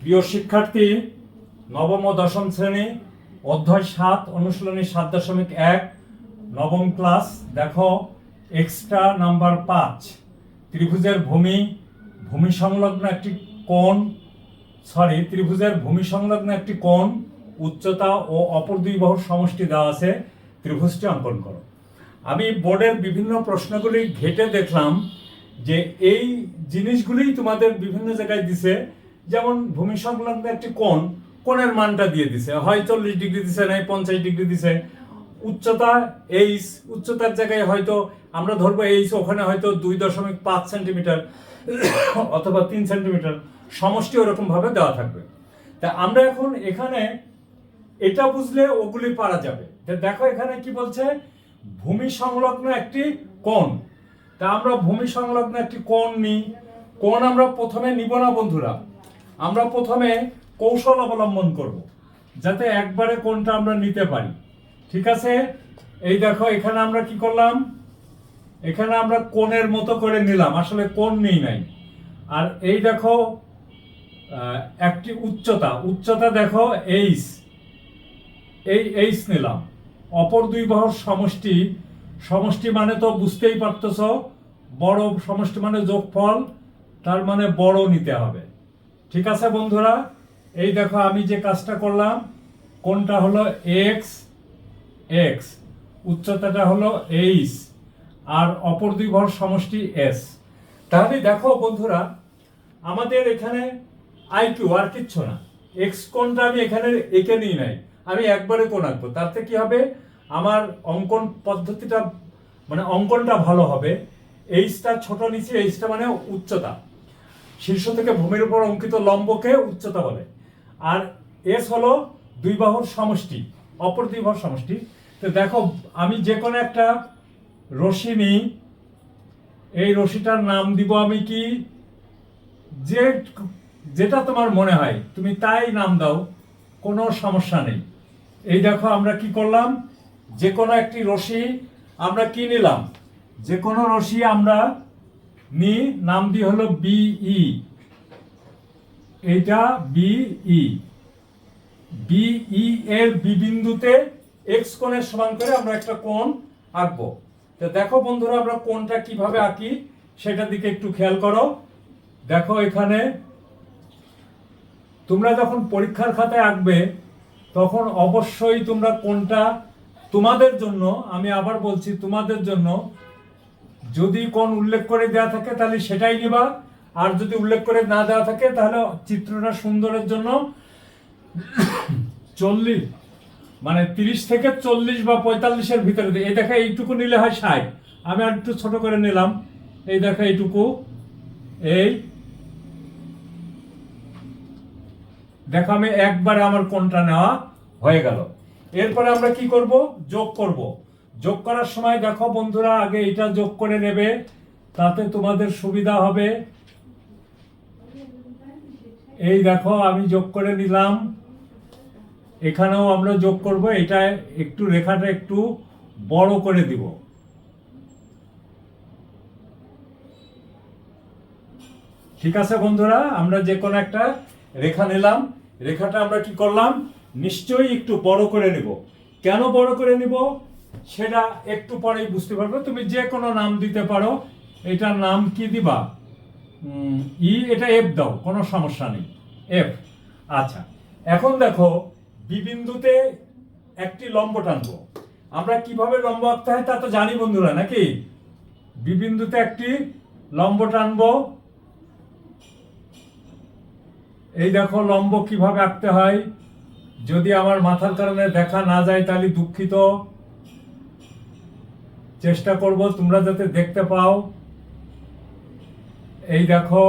প্রিয় শিক্ষার্থী, নবম ও দশম শ্রেণী অধ্যায় 7 অনুশীলনী 7.1 নবম ক্লাস। দেখো এক্সট্রা নাম্বার 5 ত্রিভুজের ভূমি সংলগ্ন একটি কোণ ত্রিভুজের ভূমি সংলগ্ন একটি কোণ, উচ্চতা ও অপর দুই বাহুর সমষ্টি দেওয়া আছে, ত্রিভুজটি অঙ্কন করো। আমি বোর্ডের বিভিন্ন প্রশ্নগুলি ঘেটে দেখলাম যে এই জিনিসগুলিই তোমাদের বিভিন্ন জায়গায় দিছে। যেমন ভূমি সংলগ্ন একটি কোণের মানটা দিয়ে দিছে, হয় 40 ডিগ্রি দিছে, নাই 50 ডিগ্রি দিছে। উচ্চতা এইচ, উচ্চতার জায়গায় হয়তো আমরা ধরবো এইচ, ওখানে হয়তো 2.5 সেন্টিমিটার অথবা 3 সেন্টিমিটার, সমষ্টি ওরকম ভাবে দেওয়া থাকবে। তা আমরা এখন এখানে এটা বুঝলে ওগুলি পারা যাবে। দেখো এখানে কি বলছে, ভূমি সংলগ্ন একটি কোণ। তা আমরা ভূমি সংলগ্ন একটি কোণ নিই। কোণ আমরা প্রথমে নিব না বন্ধুরা, আমরা প্রথমে কৌশল অবলম্বন করব যাতে একবারে কোণটা আমরা নিতে পারি। ঠিক আছে, এই দেখো এখানে আমরা কি করলাম, এখানে আমরা কোণের মতো করে নিলাম, আসলে কোণ নেই নাই। আর এই দেখো একটি উচ্চতা দেখো এইচ, এই এইচ নিলাম। অপর দুই বাহুর সমষ্টি মানে তো বুঝতেই পারতেছ, বড় সমষ্টি মানে যোগফল, তার মানে বড় নিতে হবে। ঠিক আছে বন্ধুরা, এই দেখো আমি যে কাজটা করলাম, কোনটা হলো এক্স, উচ্চতাটা হলো এইচ, আর অপর দুই বাহুর সমষ্টি এস। তাহলে দেখো বন্ধুরা, আমাদের এখানে আইকিউ আর কিচ্ছু না। এক্স কোণটা আমি এখানে এঁকে নিই নাই, আমি একবারে কোণ আঁকবো। তাতে কি হবে, আমার অঙ্কন পদ্ধতিটা মানে অঙ্কনটা ভালো হবে। এইচটা ছোট নিচে, এইচটা মানে উচ্চতা, শীর্ষ থেকে ভূমির উপর অঙ্কিত লম্বকে উচ্চতা বলে। আর এস হলো দুই বাহুর সমষ্টি, অপর দুই বাহুর সমষ্টি। তো দেখো আমি যে কোনো একটা রশি নিই, এই রশিটার নাম দিব আমি কি, যেটা তোমার মনে হয় তুমি তাই নাম দাও, কোনো সমস্যা নেই। এই দেখো আমরা কি করলাম, যে কোনো একটি রশি আমরা কি নিলাম, যে কোনো রশি আমরা নাম দি হলো বিই। এইটা বিই এর বি বিন্দুতে এক্স কোণের সমান করে আমরা একটা কোণ আঁকবো। তো দেখো বন্ধুরা, আমরা কোণটা কিভাবে আঁকি সেটার দিকে একটু খেয়াল করো। দেখো এখানে তোমরা যখন পরীক্ষার খাতায় আঁকবে তখন অবশ্যই তোমরা কোণটা তোমাদের জন্য, আমি আবার বলছি তোমাদের জন্য, যদি কোণ উল্লেখ করে দেওয়া থাকে তাহলে সেটাই নিবা, আর যদি উল্লেখ করে না দেওয়া থাকে তাহলে চিত্রটা সুন্দরের জন্য 40 মানে 30 থেকে 40 বা 45-এর ভিতরে, এই দেখো এইটুকু নিলে হয় 60, আমি আর একটু ছোট করে নিলাম। এই দেখো এইটুকু, এই দেখো আমি একবারে আমার কোণটা নেওয়া হয়ে গেল। এরপরে আমরা কি করব, যোগ করার সময় দেখো বন্ধুরা, আগে এটা যোগ করে নেবে, তাতে তোমাদের সুবিধা হবে। এই দেখো আমি যোগ করে নিলাম, এখানেও আমরা যোগ করব। এটা একটু রেখাটা একটু বড় করে দিব। ঠিক আছে বন্ধুরা, আমরা যে কোনো একটা রেখা নিলাম, রেখাটা আমরা কি করলাম, নিশ্চয়ই একটু বড় করে নিব। কেন বড় করে নিব সেটা একটু পরেই বুঝতে পারবে। তুমি যে কোনো নাম দিতে পারো, এটার নাম কি দিবা, এটা এফ দাও, কোনো সমস্যা নেই, এফ। আচ্ছা, এখন দেখো বি বিন্দুতে একটি লম্ব টানবো। আমরা কিভাবে লম্ব আঁকতে হয় তা তো জানি বন্ধুরা, নাকি? বি বিন্দুতে একটি লম্ব টানবো। এই দেখো লম্ব কিভাবে আঁকতে হয়, যদি আমার মাথার কারণে দেখা না যায় তাহলে দুঃখিত, চেষ্টা করব তোমরা যাতে দেখতে পাও। এই দেখো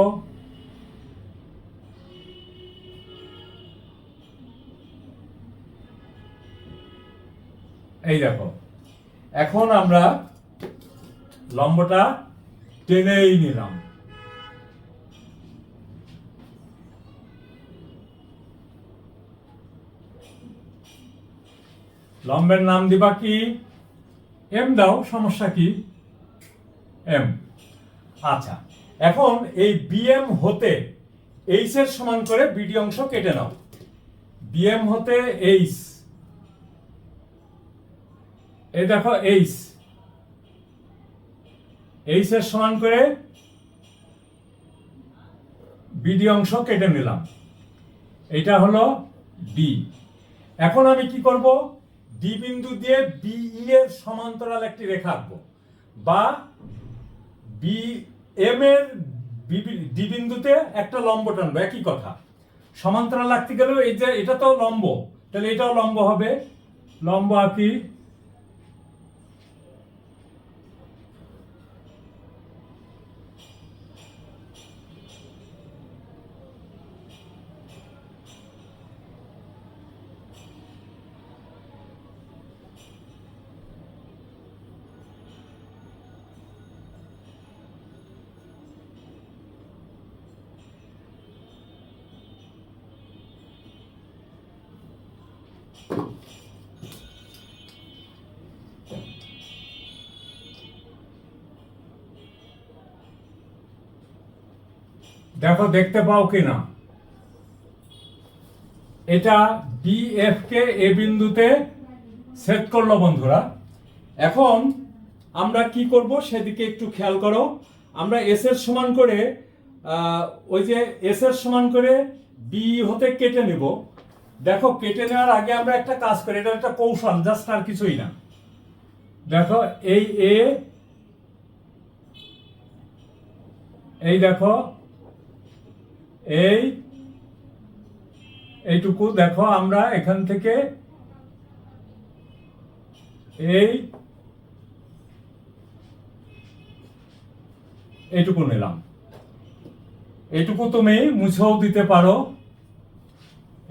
এখন আমরা লম্বটা টেনেই নিলাম। লম্বের নাম দিবা কি, এম দাও, সমস্যা কি, এম। আচ্ছা, এখন এই বিএম হতে এইচ এর সমান করে বিডি অংশ কেটে নাও। বিএম হতে এইচ, এই দেখো এইচ, এইচ এর সমান করে বিডি অংশ কেটে নিলাম। এটা হলো ডি। এখন আমি কি করব, ডি বিন্দু দিয়ে বিই এর সমান্তরাল একটি রেখা আঁকবো, বা বি এম এর ডি বিন্দুতে একটা লম্ব টানবো, একই কথা। সমান্তরাল আঁকতে গেলেও এই যে এটা তো লম্ব, তাহলে এটাও লম্ব হবে। লম্ব আঁকি, দেখো দেখতে পাও কিনা। এটা বিএফ কে এ বিন্দুতে সেট করলো বন্ধুরা। এখন আমরা কি করব সেদিকে একটু খেয়াল করো। আমরা এস এর সমান করে ওই যে এস এর সমান করে বি হতে কেটে নেব। দেখো কেটে নেওয়ার আগে আমরা একটা কাজ করি, এটা একটা কৌশল, জাস্ট আর কিছুই না। দেখো এই দেখো এইটুকু দেখো, আমরা এখান থেকে এইটুকু নিলাম। এইটুকু তুমি মুছেও দিতে পারো,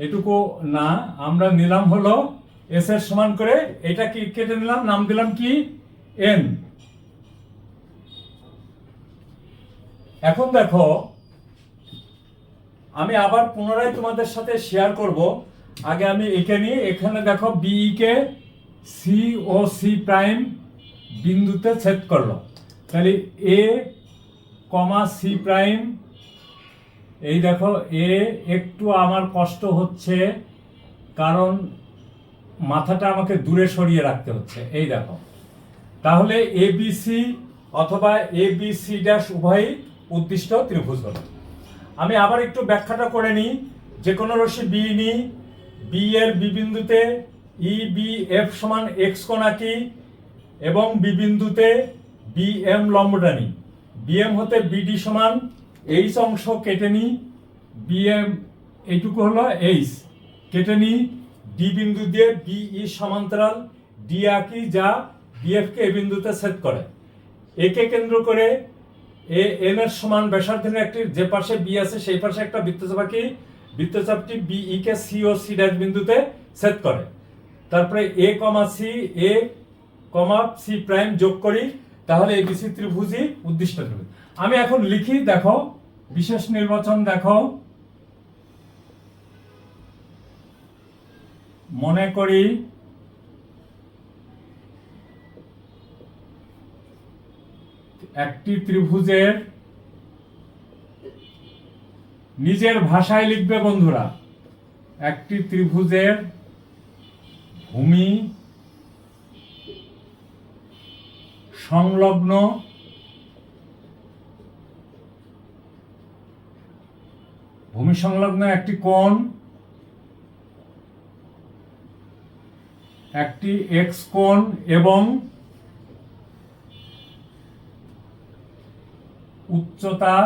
এটুকু না, আমরা নিলাম হলো এস এর সমান করে, এটা কি কেটে নিলাম, নাম দিলাম কি এন। এখন দেখো আমি আবার পুনরায় তোমাদের সাথে শেয়ার করব। আগে আমি একে নিয়ে, এখানে দেখো বিই কে সি ও সি প্রাইম বিন্দুতে ছেদ করলো, তাহলে এ কমা সি প্রাইম। এই দেখো একটু আমার কষ্ট হচ্ছে, কারণ মাথাটা আমাকে দূরে সরিয়ে রাখতে হচ্ছে। এই দেখো, তাহলে এ বি সি অথবা এ বি সি ড্যাশ উভয়ই উদ্দিষ্ট ত্রিভুজ হলো। আমি আবার একটু ব্যাখ্যাটা করে নিই। যে কোনো রশ্মি বি নিই, বি এর বি বিন্দুতে ই বি এফ সমান এক্স কোণ আঁকি, এবং বি বিন্দুতে বি এম লম্বটা নিই। বি এম হতে বিডি সমান এইচ অংশ কেটে নিই, বি এম এইটুকু হলো এইচ কেটে নিই। ডি বিন্দু দিয়ে বিই সমান্তরাল ডি আঁকি, যা বিএফ কে এ বিন্দুতে ছেদ করে। একে কেন্দ্র করে এ এন এর সমান ব্যাসার্ধের একটি, যে পাশে বি আছে সেই পাশে একটা বৃত্তচাপ আঁকি, বৃত্তচাপটি বিই কে সি ও সি ড্যাশ বিন্দুতে ছেদ করে। তারপরে এ কমা সি প্রাইম যোগ করি, তাহলে এবিসি ত্রিভুজই উদ্দিষ্ট ত্রিভুজ। আমি এখন লিখি, দেখো বিশেষ নির্বাচন, দেখো মনে করি একটি ত্রিভুজের, নিজের ভাষায় লিখবে বন্ধুরা, একটি ত্রিভুজের ভূমি সংলগ্ন একটি কোণ, একটি এক্স কোণ এবং উচ্চতা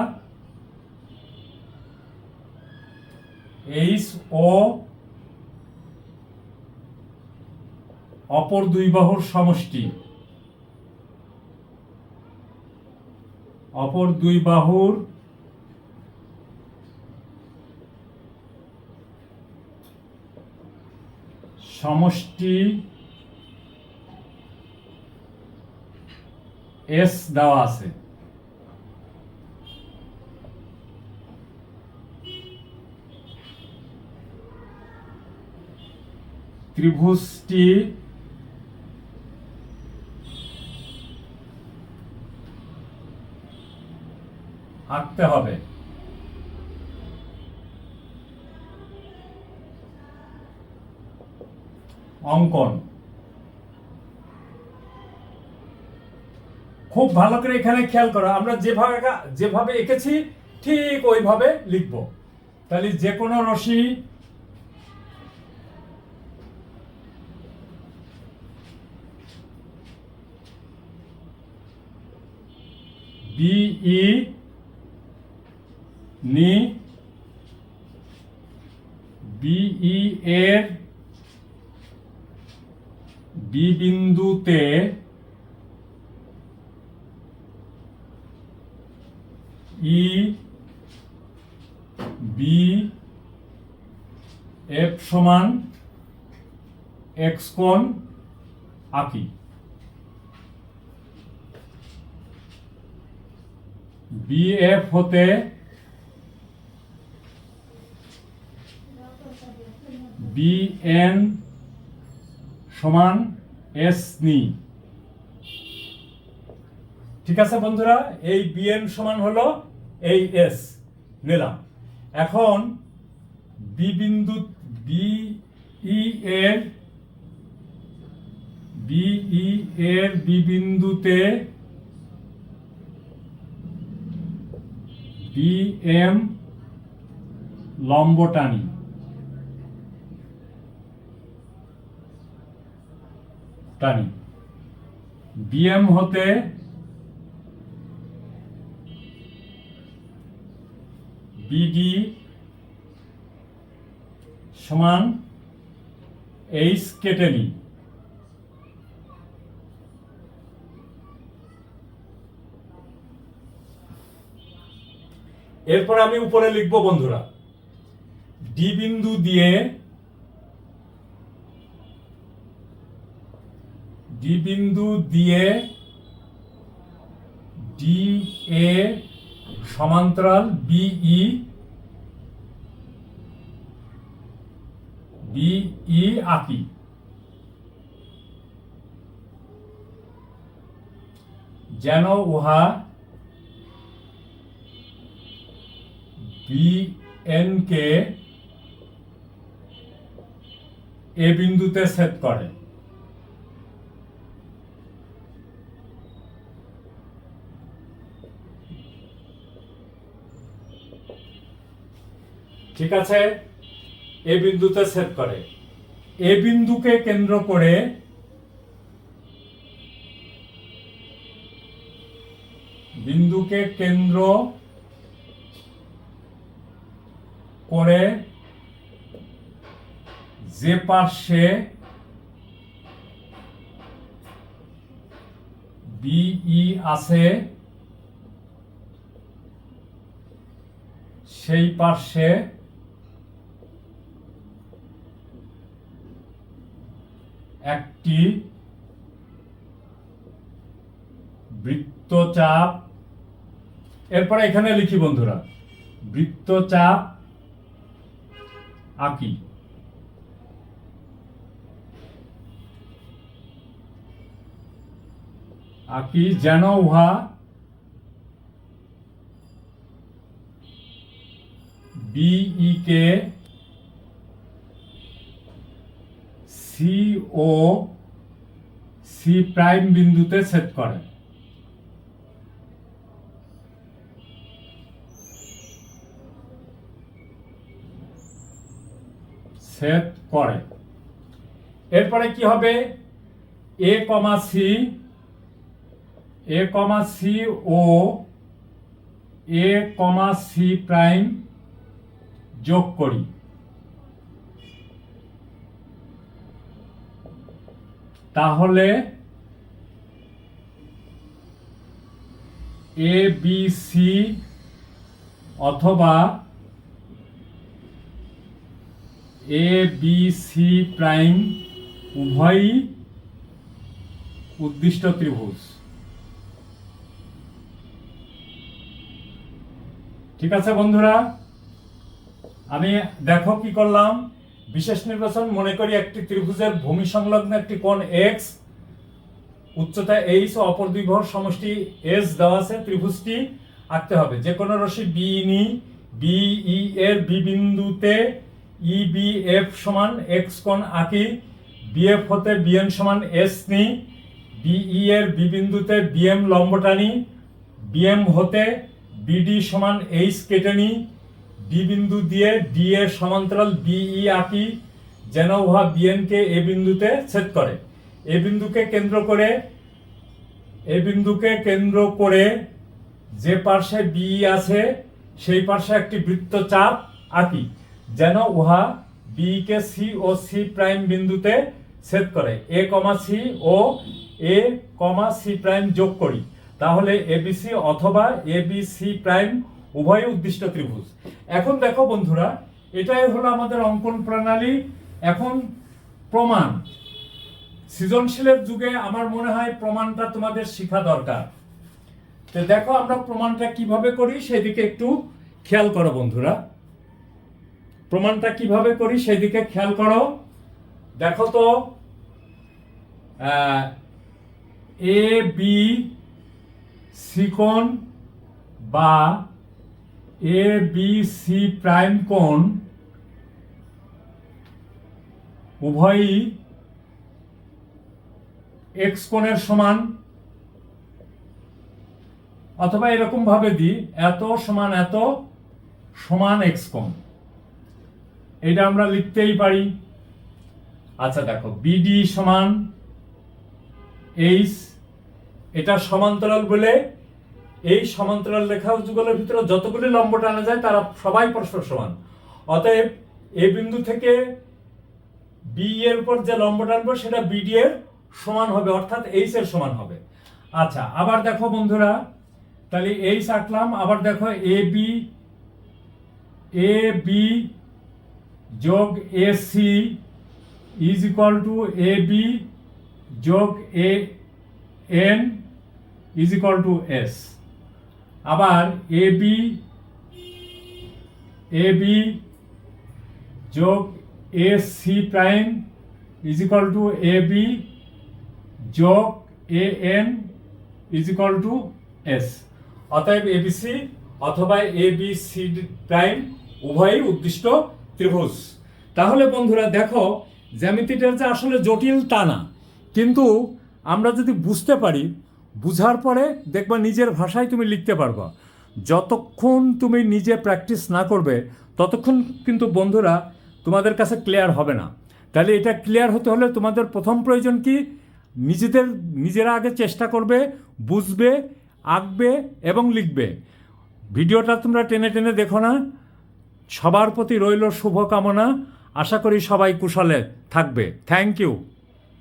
এইচ ও অপর দুই বাহুর সমষ্টি, অপর দুই বাহুর সমষ্টি এস দেওয়া আছে। ত্রিভুজটি আঁকতে হবে। অঙ্কন। খুব ভালো করে এখানে খেয়াল করো, আমরা যেভাবে এঁকেছি ঠিক ওইভাবে লিখব। তাহলে যে কোনো রশ্মি বিই নি বিই এর বি বিন্দুতে ই বি এফ সমান এক্স কোণ আঁকি। বিএফ হতে বিএন সমান এস নি। ঠিক আছে বন্ধুরা, এই বিএন সমান হলো এই এস নিলাম। এখন বি বিন্দু বিই এর বি বিন্দুতে বিএম লম্ব টানি। বিএম হতে বিডি সমান এইচ কেটে নিই। এরপর আমি উপরে লিখব বন্ধুরা, ডি বিন্দু দিয়ে ডি এ সমান্তরাল বিই আঁকি। যেন উহা বিএন কে এ বিন্দুতে ছেদ করে। ঠিক আছে, এ বিন্দুতে ছেদ করে। এ বিন্দুকে কেন্দ্র করে যে পার্শ্বে বিই আছে সেই পার্শ্বে একটি বৃত্তচাপ, এরপরে এখানে লিখি বন্ধুরা, বৃত্তচাপ আঁকি। যেন উহা বিই কে সি ও সি প্রাইম বিন্দুতে ছেদ করে। এরপরে কি হবে, এ কমা সি ও এ কমা সি প্রাইম যোগ করি। তাহলে এ বি সি অথবা এ বি সি প্রাইম উভয়ই উদ্দিষ্ট ত্রিভুজ। ঠিক আছে বন্ধুরা, আমি দেখো কি করলাম, বিশেষ নির্বাচন মনে করি একটি ত্রিভুজের ভূমি সংলগ্ন একটি কোণ এক্স, উচ্চতা এইচ ও অপর দুই ভর সমষ্টি এস দেওয়া আছে। ত্রিভুজটি আঁকতে হবে। যে কোনো রশ্মি বিই এর বি বিন্দুতে ইবিএফ সমান এক্স কোণ আঁকি। বিএফ হতে বিএন সমান এস নিই, বিই এর বি বিন্দুতে বিএম লম্ব টানি, বিএম হতে বিডি সমান এইচ কেটে নিই, ডি বিন্দু দিয়ে ডি এর সমান্তরাল বিই আঁকি যেন উহা বিএনকে এ বিন্দুতে ছেদ করে। এ বিন্দুকে কেন্দ্র করে যে পার্শ্বে বিই আছে সেই পার্শ্বে একটি বৃত্তচাপ আঁকি যেন উহা বি কে সি ও সি প্রাইম বিন্দুতে ছেদ করে। এ কমা সি ও এ কমা সি প্রাইম যোগ করি, তাহলে এবিসি অথবা এবিসি প্রাইম উভয় উদ্দিষ্ট ত্রিভুজ। এখন দেখো বন্ধুরা, এটাই হলো আমাদের অঙ্কন প্রণালী। এখন প্রমাণ, সৃজনশীলের যুগে আমার মনে হয় প্রমাণটা তোমাদের শেখা দরকার। তো দেখো আমরা প্রমাণটা কিভাবে করি সেদিকে একটু খেয়াল করো বন্ধুরা। প্রমাণটা কিভাবে করি সেদিকে খেয়াল করো। দেখো তো, এ বি সি কোণ বা এ বি সি প্রাইম কোণ উভয়ই এক্স কোণের সমান, অথবা এরকম ভাবে দিই এত সমান এক্স কোণ, এটা আমরা লিখতেই পারি। আচ্ছা দেখো, বিডি সমান এইচ, এটা সমান্তরাল বলে এই সমান্তরাল রেখাগুলোর ভিতরে যতগুলি লম্ব টানা যায় তারা সবাই পরস্পর সমান। অতএব এ বিন্দু থেকে বি এর উপর যে লম্ব টানবো সেটা বিডি এর সমান হবে, অর্থাৎ এইচ এর সমান হবে। আচ্ছা, আবার দেখো বন্ধুরা, তাহলে এইচ আঁকলাম। আবার দেখো এ বি যোগ A C is equal to A B যোগ A N is equal to S. আবার এ বি যোগ A C prime is equal to A B যোগ A N is equal to S. অতএব ABC অথবা A B C prime উভয়ই উদ্দিষ্ট ত্রিভুজ। তাহলে বন্ধুরা দেখো, জ্যামিতিটা যে আসলে জটিল তা না, কিন্তু আমরা যদি বুঝতে পারি, বুঝার পরে দেখবা নিজের ভাষায় তুমি লিখতে পারবা। যতক্ষণ তুমি নিজে প্র্যাকটিস না করবে ততক্ষণ কিন্তু বন্ধুরা তোমাদের কাছে ক্লিয়ার হবে না। তাহলে এটা ক্লিয়ার হতে হলে তোমাদের প্রথম প্রয়োজন কি, নিজেরা আগে চেষ্টা করবে, বুঝবে, আঁকবে এবং লিখবে। ভিডিওটা তোমরা টেনে টেনে দেখো না। সবার প্রতি রইল শুভকামনা। আশা করি সবাই কুশলে থাকবে। Thank you.